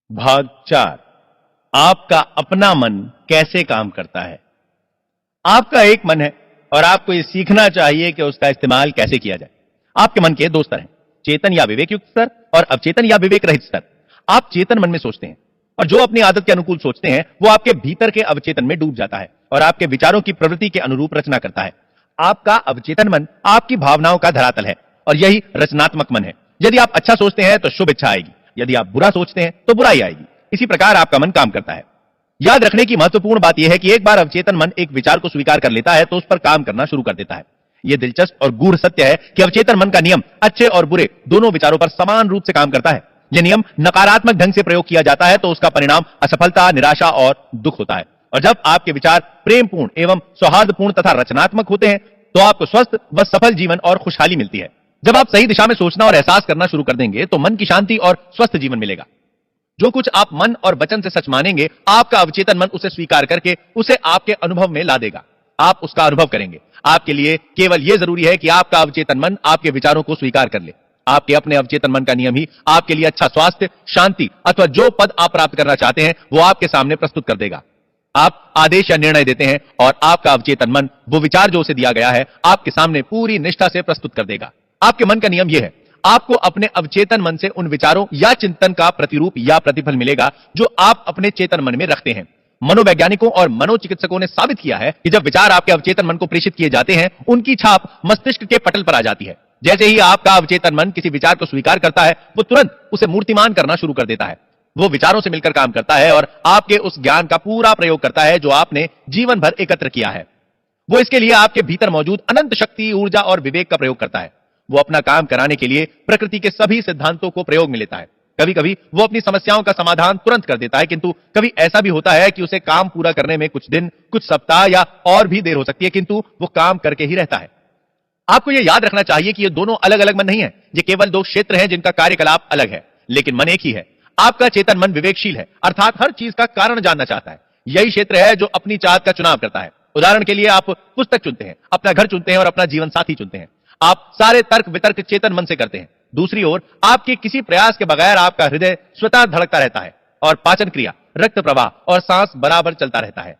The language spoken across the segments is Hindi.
भाग 4। आपका अपना मन कैसे काम करता है। आपका एक मन है और आपको यह सीखना चाहिए कि उसका इस्तेमाल कैसे किया जाए। आपके मन के दो स्तर हैं, चेतन या विवेक युक्त स्तर और अवचेतन या विवेक रहित स्तर। आप चेतन मन में सोचते हैं और जो अपनी आदत के अनुकूल सोचते हैं वो आपके भीतर के अवचेतन में डूब जाता है और आपके विचारों की प्रवृत्ति के अनुरूप रचना करता है। आपका अवचेतन मन आपकी भावनाओं का धरातल है और यही रचनात्मक मन है। यदि आप अच्छा सोचते हैं तो शुभ इच्छा आएगी, यदि आप बुरा सोचते हैं तो बुराई आएगी। इसी प्रकार आपका मन काम करता है। याद रखने की महत्वपूर्ण बात यह है कि एक बार अवचेतन मन एक विचार को स्वीकार कर लेता है तो उस पर काम करना शुरू कर देता है। यह दिलचस्प और गूढ़ सत्य है कि अवचेतन मन का नियम अच्छे और बुरे दोनों विचारों पर समान रूप से काम करता है। यह नियम नकारात्मक ढंग से प्रयोग किया जाता है तो उसका परिणाम असफलता, निराशा और दुख होता है। और जब आपके विचार प्रेमपूर्ण एवं सौहार्दपूर्ण तथा रचनात्मक होते हैं तो आपको स्वस्थ व सफल जीवन और खुशहाली मिलती है। जब आप सही दिशा में सोचना और एहसास करना शुरू कर देंगे तो मन की शांति और स्वस्थ जीवन मिलेगा। जो कुछ आप मन और वचन से सच मानेंगे, आपका अवचेतन मन उसे स्वीकार करके उसे आपके अनुभव में ला देगा। आप उसका अनुभव करेंगे। आपके लिए केवल यह जरूरी है कि आपका अवचेतन मन आपके विचारों को स्वीकार कर ले। आपके अपने अवचेतन मन का नियम ही आपके लिए अच्छा स्वास्थ्य, शांति अथवा जो पद आप प्राप्त करना चाहते हैं वो आपके सामने प्रस्तुत कर देगा। आप आदेश या निर्णय देते हैं और आपका अवचेतन मन वो विचार जो उसे दिया गया है आपके सामने पूरी निष्ठा से प्रस्तुत कर देगा। आपके मन का नियम यह है, आपको अपने अवचेतन मन से उन विचारों या चिंतन का प्रतिरूप या प्रतिफल मिलेगा जो आप अपने चेतन मन में रखते हैं। मनोवैज्ञानिकों और मनोचिकित्सकों ने साबित किया है कि जब विचार आपके अवचेतन मन को प्रेषित किए जाते हैं उनकी छाप मस्तिष्क के पटल पर आ जाती है। जैसे ही आपका अवचेतन मन किसी विचार को स्वीकार करता है वो तुरंत उसे मूर्तिमान करना शुरू कर देता है। वो विचारों से मिलकर काम करता है और आपके उस ज्ञान का पूरा प्रयोग करता है जो आपने जीवन भर एकत्र किया है। वो इसके लिए आपके भीतर मौजूद अनंत शक्ति, ऊर्जा और विवेक का प्रयोग करता है। वो अपना काम कराने के लिए प्रकृति के सभी सिद्धांतों को प्रयोग में लेता है। कभी कभी वो अपनी समस्याओं का समाधान तुरंत कर देता है, किंतु कभी ऐसा भी होता है कि उसे काम पूरा करने में कुछ दिन, कुछ सप्ताह या और भी देर हो सकती है, किंतु वो काम करके ही रहता है। आपको यह याद रखना चाहिए कि ये दोनों अलग अलग मन नहीं है, ये केवल दो क्षेत्र हैं जिनका कार्यकलाप अलग है, लेकिन मन एक ही है। आपका चेतन मन विवेकशील है, अर्थात हर चीज का कारण जानना चाहता है। यही क्षेत्र है जो अपनी चाहत का चुनाव करता है। उदाहरण के लिए आप पुस्तक चुनते हैं, अपना घर चुनते हैं और अपना जीवन साथी चुनते हैं। आप सारे तर्क वितर्क चेतन मन से करते हैं। दूसरी ओर आपके किसी प्रयास के बगैर आपका हृदय स्वतः धड़कता रहता है और पाचन क्रिया, रक्त प्रवाह और सांस बराबर चलता रहता है।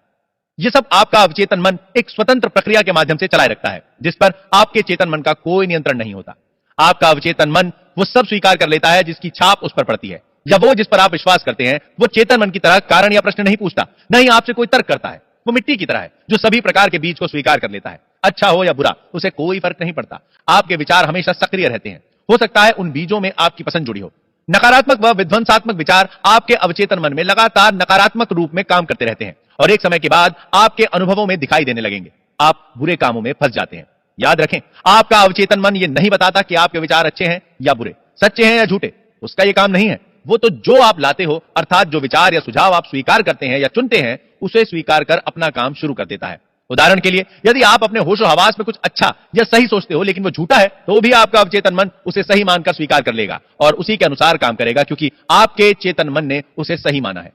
यह सब आपका अवचेतन मन एक स्वतंत्र प्रक्रिया के माध्यम से चलाए रखता है जिस पर आपके चेतन मन का कोई नियंत्रण नहीं होता। आपका अवचेतन मन वो सब स्वीकार कर लेता है जिसकी छाप उस पर पड़ती है, या वो जिस पर आप विश्वास करते हैं। वो चेतन मन की तरह कारण या प्रश्न नहीं पूछता, नहीं आपसे कोई तर्क करता है। वो मिट्टी की तरह है जो सभी प्रकार के बीज को स्वीकार कर लेता है। अच्छा हो या बुरा उसे कोई फर्क नहीं पड़ता। आपके विचार हमेशा सक्रिय रहते हैं। हो सकता है उन बीजों में आपकी पसंद जुड़ी हो। नकारात्मक व विध्वंसात्मक विचार आपके अवचेतन मन में लगातार नकारात्मक रूप में काम करते रहते हैं और एक समय के बाद आपके अनुभवों में दिखाई देने लगेंगे। आप बुरे कामों में फंस जाते हैं। याद रखें, आपका अवचेतन मन यह नहीं बताता कि आपके विचार अच्छे हैं या बुरे, सच्चे हैं या झूठे। उसका यह काम नहीं है। वो तो जो आप लाते हो, अर्थात जो विचार या सुझाव आप स्वीकार करते हैं या चुनते हैं, उसे स्वीकार कर अपना काम शुरू कर देता है। उदाहरण के लिए, यदि आप अपने होशो हवास में कुछ अच्छा या सही सोचते हो लेकिन वो झूठा है, तो भी आपका अवचेतन मन उसे सही मानकर स्वीकार कर लेगा और उसी के अनुसार काम करेगा, क्योंकि आपके चेतन मन ने उसे सही माना है।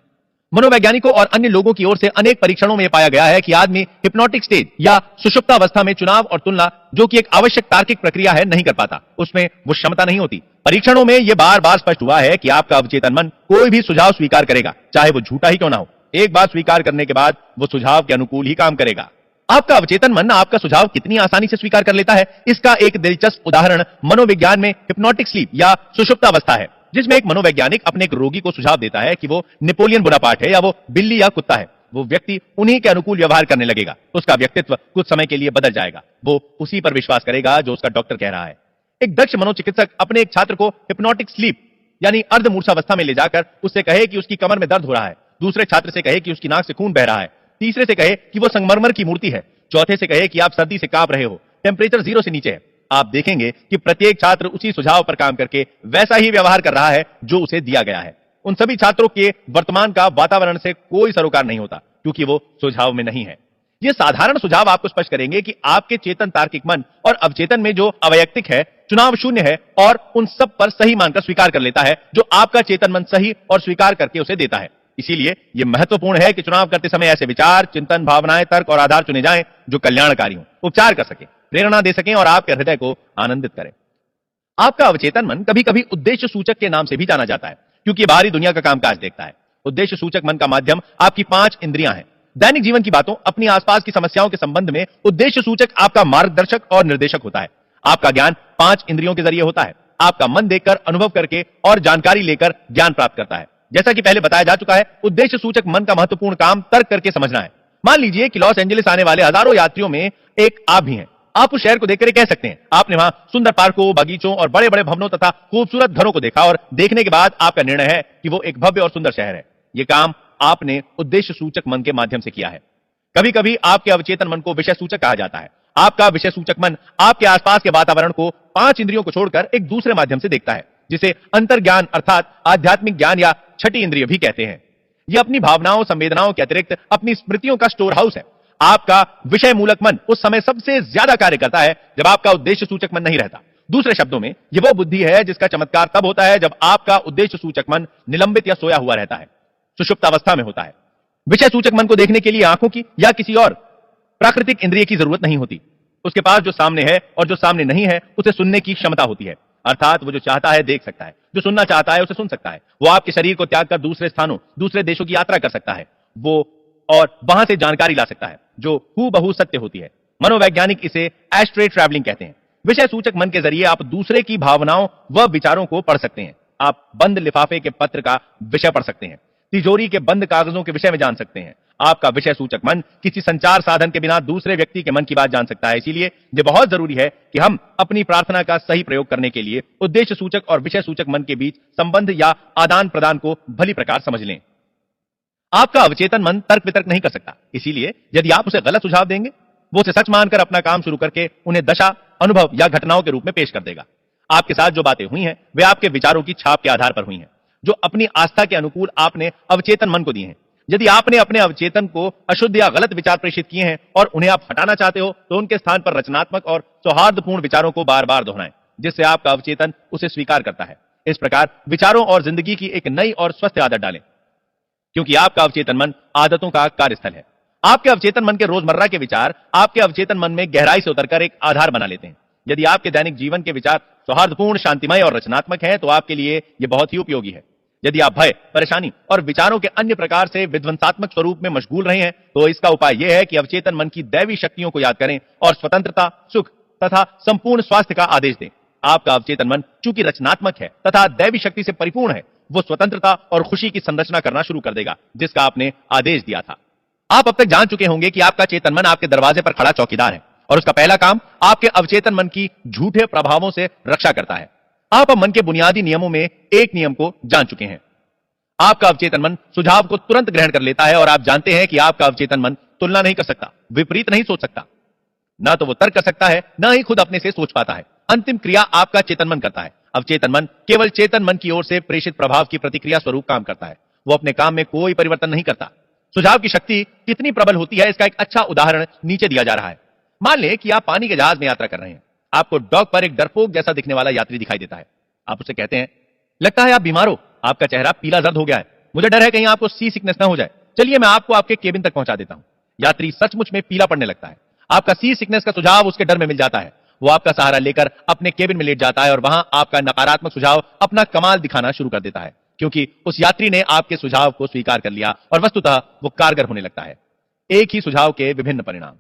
मनोवैज्ञानिकों और अन्य लोगों की ओर से अनेक परीक्षणों में पाया गया है कि आदमी हिप्नोटिक स्टेज या सुषुप्तावस्था में चुनाव और तुलना, जो कि एक आवश्यक तार्किक प्रक्रिया है, नहीं कर पाता। उसमें वो क्षमता नहीं होती। परीक्षणों में यह बार बार स्पष्ट हुआ है कि आपका अवचेतन मन कोई भी सुझाव स्वीकार करेगा, चाहे वो झूठा ही क्यों ना हो। एक बार स्वीकार करने के बाद वो सुझाव के अनुकूल ही काम करेगा। आपका अवचेतन मन आपका सुझाव कितनी आसानी से स्वीकार कर लेता है, इसका एक दिलचस्प उदाहरण मनोविज्ञान में हिप्नोटिक स्लीप या सुषुप्तावस्था है, जिसमें एक मनोवैज्ञानिक अपने एक रोगी को सुझाव देता है कि वो नेपोलियन बोनापार्ट है या वो बिल्ली या कुत्ता है। वो व्यक्ति उन्हीं के अनुकूल व्यवहार करने लगेगा। उसका व्यक्तित्व कुछ समय के लिए बदल जाएगा। वो उसी पर विश्वास करेगा जो उसका डॉक्टर कह रहा है। एक दक्ष मनोचिकित्सक अपने एक छात्र को हिप्नोटिक स्लीप यानी अर्धमूर्छावस्था में ले जाकर उससे कहे कि उसकी कमर में दर्द हो रहा है, दूसरे छात्र से कहे कि उसकी नाक से खून बह रहा है, तीसरे से कहे कि वो संगमरमर की मूर्ति है, चौथे से कहे कि आप सर्दी से कांप रहे हो, टेम्परेचर 0 से नीचे है। आप देखेंगे कि प्रत्येक छात्र उसी सुझाव पर काम करके वैसा ही व्यवहार कर रहा है जो उसे दिया गया है। उन सभी छात्रों के वर्तमान का वातावरण से कोई सरोकार नहीं होता, क्योंकि वो सुझाव में नहीं है। ये साधारण सुझाव आपको स्पष्ट करेंगे कि आपके चेतन तार्किक मन और अवचेतन में जो अवैयक्तिक है, चुनाव शून्य है और उन सब पर सही मानकर स्वीकार कर लेता है जो आपका चेतन मन सही और स्वीकार करके उसे देता है। इसीलिए यह महत्वपूर्ण है कि चुनाव करते समय ऐसे विचार, चिंतन, भावनाएं, तर्क और आधार चुने जाएं जो कल्याणकारी हों, उपचार कर सके, प्रेरणा दे सकें और आपके हृदय को आनंदित करें। आपका अवचेतन मन कभी कभी उद्देश्य सूचक के नाम से भी जाना जाता है। क्योंकि बाहरी दुनिया का कामकाज देखता है। उद्देश्य सूचक मन का माध्यम आपकी 5 इंद्रियां हैं। दैनिक जीवन की बातों, अपनी आसपास की समस्याओं के संबंध में उद्देश्य सूचक आपका मार्गदर्शक और निर्देशक होता है। आपका ज्ञान 5 इंद्रियों के जरिए होता है। आपका मन देखकर, अनुभव करके और जानकारी लेकर ज्ञान प्राप्त करता है। जैसा कि पहले बताया जा चुका है, उद्देश्य सूचक मन का महत्वपूर्ण काम तर्क करके समझना है। मान लीजिए कि लॉस एंजलिस आने वाले हजारों यात्रियों में एक आप भी हैं। आप उस शहर को देखकर कह सकते हैं, आपने वहां सुंदर पार्कों, बगीचों और बड़े बड़े भवनों तथा खूबसूरत घरों को देखा और देखने के बाद आपका निर्णय है कि वो एक भव्य और सुंदर शहर है। यह काम आपने उद्देश्य सूचक मन के माध्यम से किया है। कभी कभी आपके अवचेतन मन को विषय सूचक कहा जाता है। आपका विषय सूचक मन आपके आसपास के वातावरण को 5 इंद्रियों को छोड़कर एक दूसरे माध्यम से देखता है, जिसे अंतर्ज्ञान अर्थात आध्यात्मिक ज्ञान या छठी इंद्रिय भी कहते हैं। यह अपनी भावनाओं, संवेदनाओं के अतिरिक्त अपनी स्मृतियों का स्टोर हाउस है। आपका विषय मूलक मन उस समय सबसे ज्यादा कार्य करता है जब आपका उद्देश्य सूचक मन नहीं रहता। दूसरे शब्दों में, यह वो बुद्धि है जिसका चमत्कार तब होता है जब आपका उद्देश्य सूचक मन निलंबित या सोया हुआ रहता है, सुषुप्त अवस्था में होता है। विषय सूचक मन को देखने के लिए आंखों की या किसी और प्राकृतिक इंद्रिय की जरूरत नहीं होती। उसके पास जो सामने है और जो सामने नहीं है उसे सुनने की क्षमता होती है। अर्थात वो जो चाहता है देख सकता है, जो सुनना चाहता है उसे सुन सकता है। वो आपके शरीर को त्याग कर दूसरे स्थानों, दूसरे देशों की यात्रा कर सकता है वो और वहां से जानकारी ला सकता है जो हूबहू सत्य होती है। मनोवैज्ञानिक इसे एस्ट्रे ट्रैवलिंग कहते हैं। विषय सूचक मन के जरिए आप दूसरे की भावनाओं व विचारों को पढ़ सकते हैं। आप बंद लिफाफे के पत्र का विषय पढ़ सकते हैं, तिजोरी के बंद कागजों के विषय में जान सकते हैं। आपका विषय सूचक मन किसी संचार साधन के बिना दूसरे व्यक्ति के मन की बात जान सकता है। इसीलिए यह बहुत जरूरी है कि हम अपनी प्रार्थना का सही प्रयोग करने के लिए उद्देश्य सूचक और विषय सूचक मन के बीच संबंध या आदान प्रदान को भली प्रकार समझ लें। आपका अवचेतन मन तर्क वितर्क नहीं कर सकता, इसीलिए यदि आप उसे गलत सुझाव देंगे, वो उसे सच मानकर अपना काम शुरू करके उन्हें दशा, अनुभव या घटनाओं के रूप में पेश कर देगा। आपके साथ जो बातें हुई हैं वे आपके विचारों की छाप के आधार पर हुई हैं, जो अपनी आस्था के अनुकूल आपने अवचेतन मन को दिए हैं। यदि आपने अपने अवचेतन को अशुद्ध या गलत विचार प्रेषित किए हैं और उन्हें आप हटाना चाहते हो, तो उनके स्थान पर रचनात्मक और सौहार्दपूर्ण विचारों को बार बार दोहराएं, जिससे आपका अवचेतन उसे स्वीकार करता है। इस प्रकार विचारों और जिंदगी की एक नई और स्वस्थ आदत डालें, क्योंकि आपका अवचेतन मन आदतों का कार्यस्थल है। आपके अवचेतन मन के रोजमर्रा के विचार आपके अवचेतन मन में गहराई से उतरकर एक आधार बना लेते हैं। यदि आपके दैनिक जीवन के विचार सौहार्दपूर्ण, शांतिमय और रचनात्मक हैं, तो आपके लिए यह बहुत ही उपयोगी है। यदि आप भय, परेशानी और विचारों के अन्य प्रकार से विध्वंसात्मक स्वरूप में मशगूल रहे हैं, तो इसका उपाय यह है कि अवचेतन मन की दैवी शक्तियों को याद करें और स्वतंत्रता, सुख तथा संपूर्ण स्वास्थ्य का आदेश दें। आपका अवचेतन मन चूंकि रचनात्मक है तथा दैवी शक्ति से परिपूर्ण है, वो स्वतंत्रता और खुशी की संरचना करना शुरू कर देगा, जिसका आपने आदेश दिया था। आप अब तक जान चुके होंगे कि आपका चेतन मन आपके दरवाजे पर खड़ा चौकीदार है और उसका पहला काम आपके अवचेतन मन की झूठे प्रभावों से रक्षा करता है। आप अब मन के बुनियादी नियमों में एक नियम को जान चुके हैं। आपका अवचेतन मन सुझाव को तुरंत ग्रहण कर लेता है और आप जानते हैं कि आपका अवचेतन मन तुलना नहीं कर सकता, विपरीत नहीं सोच सकता। ना तो वो तर्क कर सकता है, ना ही खुद अपने से सोच पाता है। अंतिम क्रिया आपका चेतन मन करता है। अवचेतन मन केवल चेतन मन की ओर से प्रेषित प्रभाव की प्रतिक्रिया स्वरूप काम करता है। वो अपने काम में कोई परिवर्तन नहीं करता। सुझाव की शक्ति कितनी प्रबल होती है, इसका एक अच्छा उदाहरण नीचे दिया जा रहा है। मान लें कि आप पानी के जहाज में यात्रा कर रहे हैं। आपको डॉक पर एक डरपोक जैसा दिखने वाला यात्री दिखाई देता है। आप उससे कहते हैं, लगता है आप बीमार हो, आपका चेहरा पीला जर्द हो गया है, मुझे डर है कहीं आपको सी सिकनेस ना हो जाए, चलिए मैं आपको आपके केबिन तक पहुंचा देता हूं। यात्री सचमुच में पीला पड़ने लगता है। आपका सी सिकनेस का सुझाव उसके डर में मिल जाता है। वो आपका सहारा लेकर अपने केबिन में लेट जाता है और वहां आपका नकारात्मक सुझाव अपना कमाल दिखाना शुरू कर देता है, क्योंकि उस यात्री ने आपके सुझाव को स्वीकार कर लिया और वस्तुतः वो कारगर होने लगता है। एक ही सुझाव के विभिन्न परिणाम।